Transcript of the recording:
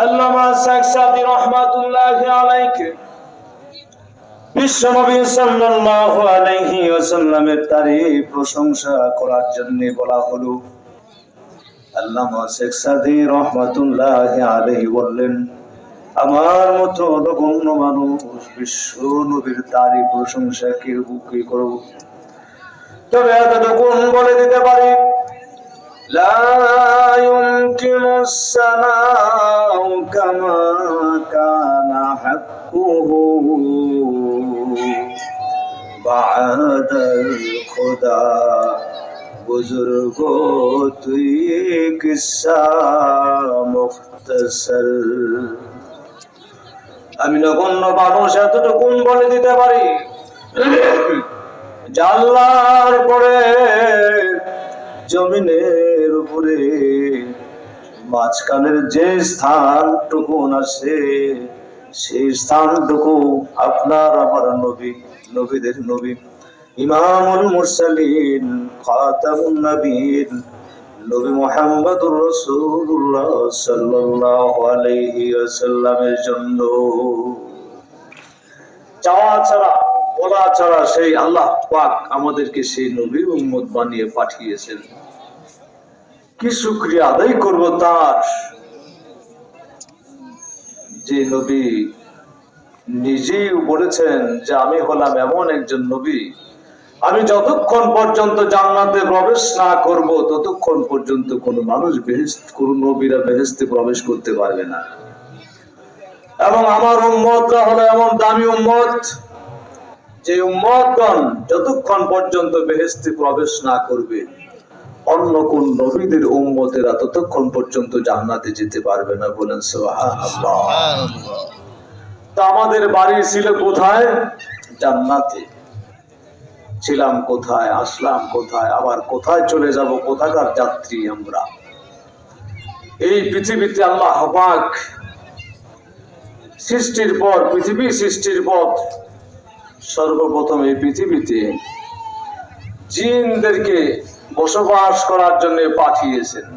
আল্লামা শেখ সাদি রহমাতুল্লাহি আলাইহি বিশ্বনবী সাল্লাল্লাহু আলাইহি ওয়াসাল্লামের তারিফ প্রশংসা করার জন্য বলা হলো। আল্লামা শেখ সাদি রহমাতুল্লাহি আলাইহি বললেন, আমার মতো নগণ্য মানুষ বিশ্ব নবীর তারিফ প্রশংসা কি করব? তবে এতটুকু বলে দিতে পারি, لا يمكن السماء كما كان حقه بعد الخدا बुजुर्गो तुई किस्सा मुख्तसर। আমি নগণ্য মানুষ এতটুকু বলে দিতে পারি, জাল্লার পরে জমিনের উপরে মাঝখানের যে স্থানটুকু আছে সেই স্থানটুকু আপনার আমার নবী, নবীদের নবী, ইমামুল মুরসালিন, খাতামুন নবীন, নবী মুহাম্মদুর রাসূলুল্লাহ সাল্লাল্লাহু আলাইহি ওয়াসাল্লামের জন্য চাওয়া ছাড়া বলা ছাড়া সেই আল্লাহ পাক আমাদেরকে সেই নবীর উম্মত বানিয়ে পাঠিয়েছেন। কি শুকরিয়া আদায় করব তার, যে নবী নিজেই বলেছেন যে আমি হলাম এমন একজন নবী, আমি যতক্ষণ পর্যন্ত জান্নাতে প্রবেশ না করব ততক্ষণ পর্যন্ত কোনো মানুষ কোন নবীরা বেহেশতে প্রবেশ করতে পারবে না। এবং আমার উম্মতরা হলো এমন দামি উম্মত, যে উম্মতগণ যতক্ষণ পর্যন্ত বেহেশতে প্রবেশ না করবে অন্য কোন নবীদের উম্মতেরা ততক্ষণ পর্যন্ত জান্নাতে যেতে পারবে না। বলেন সুবহানাল্লাহ। তো আমাদের বাড়ি ছিল কোথায়? জান্নাতে। ছিলাম কোথায়, আসলাম কোথায়, আবার কোথায় চলে যাব? কোথাকার যাত্রী আমরা? এই পৃথিবীতে আল্লাহ পাক সৃষ্টির পর, পৃথিবী সৃষ্টির পর সর্বপ্রথম এই পৃথিবীতে জিনদেরকে বসবাস করার জন্য পাঠিয়েছেন।